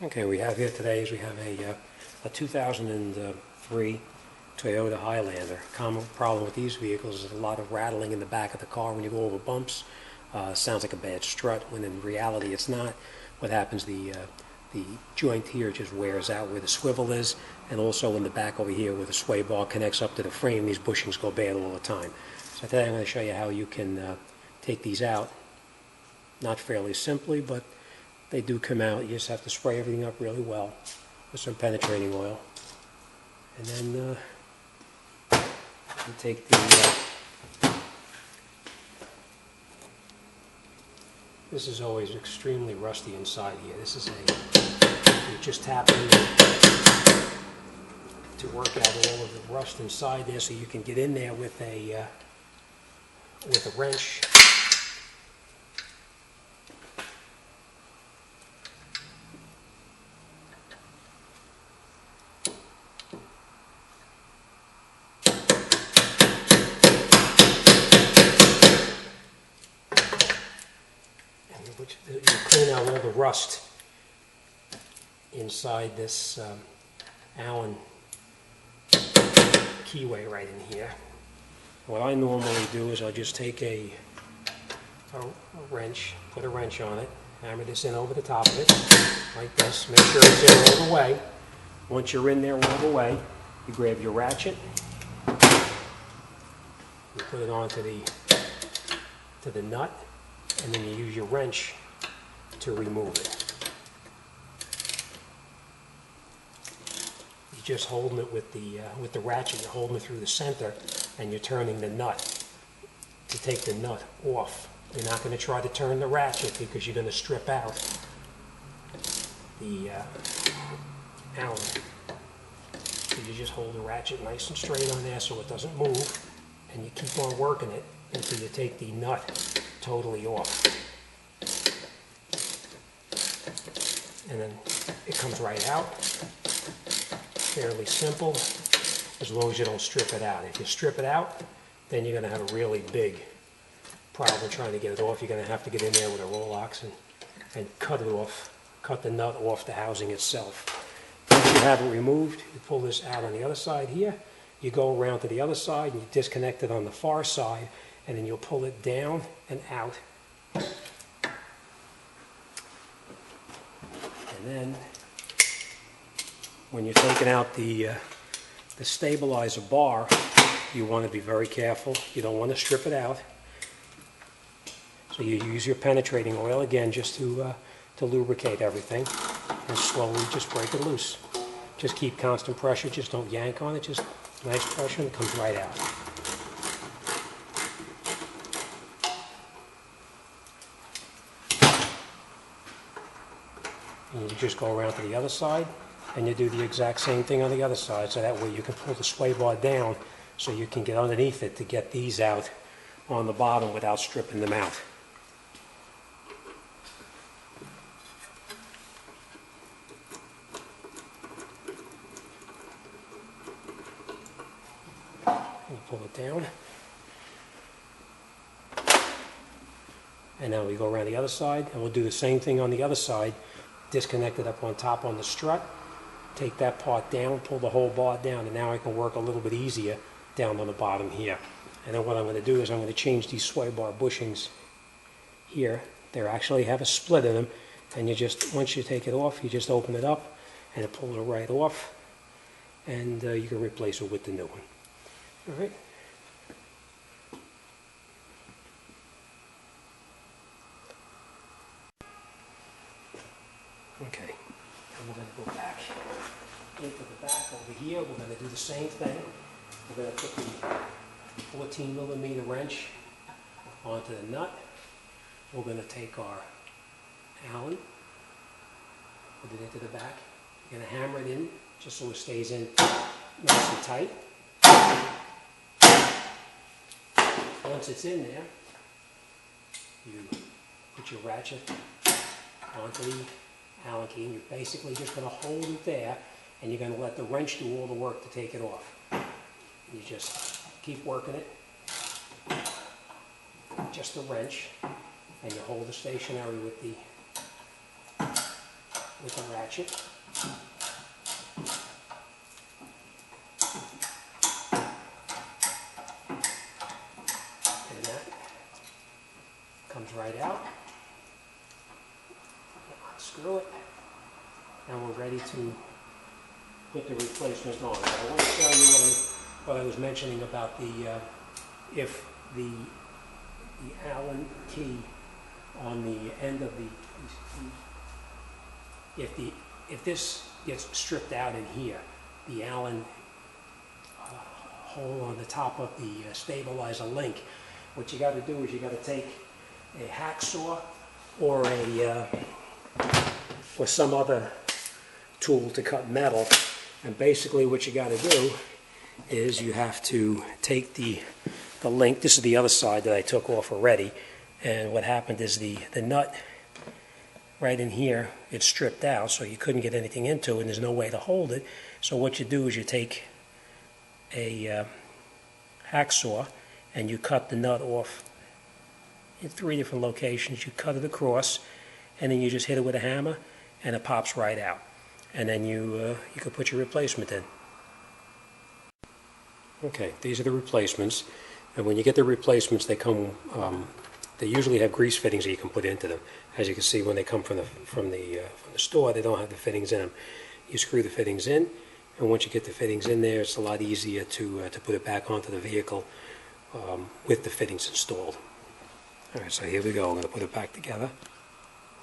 Okay, we have here today is we have a 2003 Toyota Highlander. Common problem with these vehicles is a lot of rattling in the back of the car when you go over bumps. Sounds like a bad strut, when in reality it's not. What happens, the joint here just wears out where the swivel is, and also in the back over here where the sway bar connects up to the frame, these bushings go bad all the time. So today I'm going to show you how you can take these out. Not fairly simply, but they do come out. You just have to spray everything up really well with some penetrating oil. And then you take the, this is always extremely rusty inside here. This is you just tap in to work out all of the rust inside there, so you can get in there with a wrench. You clean out all the rust inside this Allen keyway right in here. What I normally do is I'll just take a wrench, put a wrench on it, hammer this in over the top of it, like this. Make sure it's in all the way. Once you're in there all the way, you grab your ratchet, you put it onto the nut, and then you use your wrench to remove it. You're just holding it with the ratchet. You're holding it through the center, and you're turning the nut to take the nut off. You're not going to try to turn the ratchet because you're going to strip out the Allen. So you just hold the ratchet nice and straight on there so it doesn't move, and you keep on working it until you take the nut totally off. And then it comes right out. Fairly simple, as long as you don't strip it out. If you strip it out, then you're going to have a really big problem trying to get it off. You're going to have to get in there with a Rolex and cut it off, cut the nut off the housing itself. Once you have it removed, you pull this out on the other side here. You go around to the other side and you disconnect it on the far side, and then you'll pull it down and out. And then when you're taking out the stabilizer bar, you want to be very careful. You don't want to strip it out. So you use your penetrating oil again just to lubricate everything, and slowly just break it loose. Just keep constant pressure. Just don't yank on it. Just nice pressure, and it comes right out. And you just go around to the other side, and you do the exact same thing on the other side, so that way you can pull the sway bar down so you can get underneath it to get these out on the bottom without stripping them out. You pull it down. And now we go around the other side, and we'll do the same thing on the other side. Disconnect it up on top on the strut, take that part down, pull the whole bar down, and now I can work a little bit easier down on the bottom here. And then what I'm going to do is I'm going to change these sway bar bushings here. They actually have a split in them, and you just, once you take it off, you just open it up and pull it right off, and you can replace it with the new one. All right. Okay, and we're going to go back into the back over here. We're going to do the same thing. We're going to put the 14mm wrench onto the nut. We're going to take our Allen, put it into the back. You're going to hammer it in just so it stays in nice and tight. Once it's in there, you put your ratchet onto the Allen key, and you're basically just going to hold it there, and you're going to let the wrench do all the work to take it off. And you just keep working it, just the wrench, and you hold it stationary with with a ratchet. And that comes right out. Unscrew it. And we're ready to put the replacement on. But I want to show you what I was mentioning about if the Allen key on the end of if this gets stripped out in here, the Allen hole on the top of the stabilizer link, what you got to do is you got to take a hacksaw or or some other tool to cut metal, and basically what you got to do is you have to take the link. This is the other side that I took off already, and what happened is the nut right in here, it's stripped out, so you couldn't get anything into it and there's no way to hold it. So what you do is you take a hacksaw and you cut the nut off in 3 different locations. You cut it across and then you just hit it with a hammer and it pops right out, and then you can put your replacement in. Okay, these are the replacements, and when you get the replacements, they come. They usually have grease fittings that you can put into them. As you can see, when they come from the store, they don't have the fittings in them. You screw the fittings in, and once you get the fittings in there, it's a lot easier to put it back onto the vehicle with the fittings installed. All right, so here we go. I'm going to put it back together.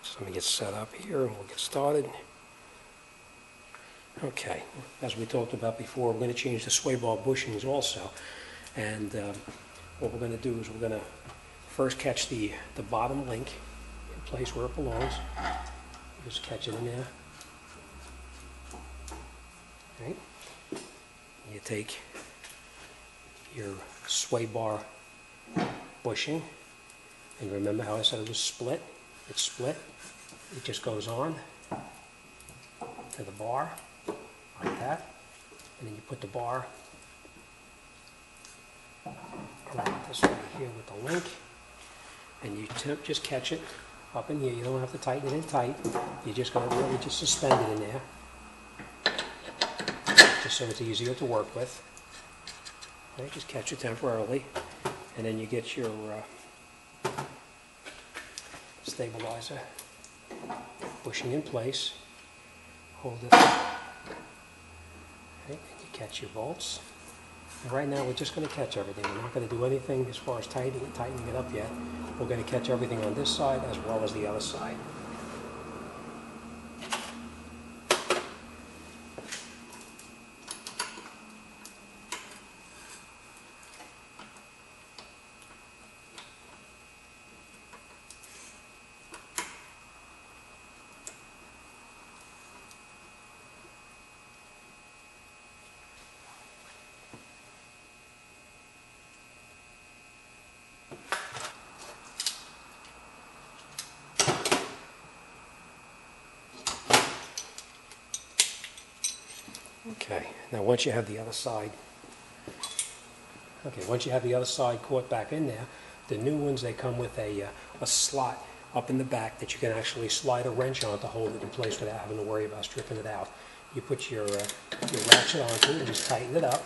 So let me get set up here, and we'll get started. Okay, as we talked about before, we're going to change the sway bar bushings also, and what we're going to do is we're going to first catch the bottom link in place where it belongs. Just catch it in there. Okay. You take your sway bar bushing, and remember how I said it was split? It's split. It just goes on to the bar like that, and then you put the bar around this right here with the link, and you just catch it up in here. You don't have to tighten it in tight. You just got to really just suspend it in there, just so it's easier to work with. Okay, just catch it temporarily, and then you get your stabilizer bushing in place. Hold it. Okay, and you catch your bolts. And right now we're just going to catch everything. We're not going to do anything as far as tightening it up yet. We're going to catch everything on this side as well as the other side. Okay, now once you have the other side, caught back in there, the new ones, they come with a slot up in the back that you can actually slide a wrench on to hold it in place without having to worry about stripping it out. You put your ratchet onto it and just tighten it up.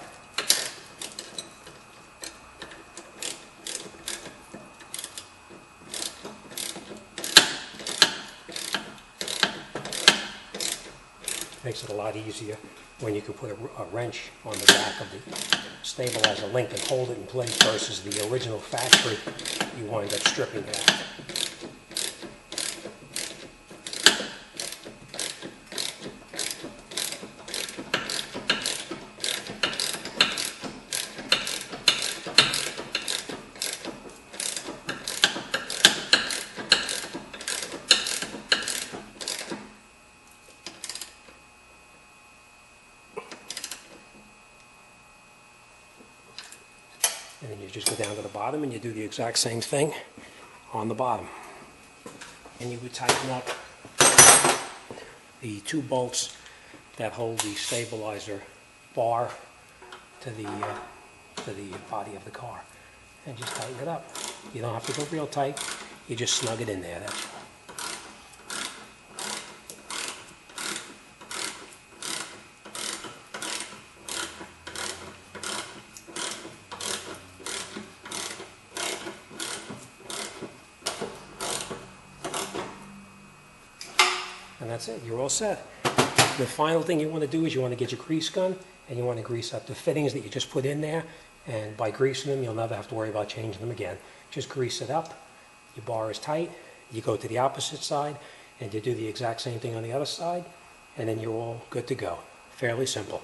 Makes it a lot easier when you can put a wrench on the back of the stabilizer link and hold it in place versus the original factory. You wind up stripping it out. And then you just go down to the bottom and you do the exact same thing on the bottom. And you would tighten up the 2 bolts that hold the stabilizer bar to the body of the car. And just tighten it up. You don't have to go real tight. You just snug it in there. That's all. that's it. You're all set. The final thing you want to do is you want to get your grease gun and you want to grease up the fittings that you just put in there. And by greasing them, you'll never have to worry about changing them again. Just grease it up. Your bar is tight. You go to the opposite side and you do the exact same thing on the other side. And then you're all good to go. Fairly simple.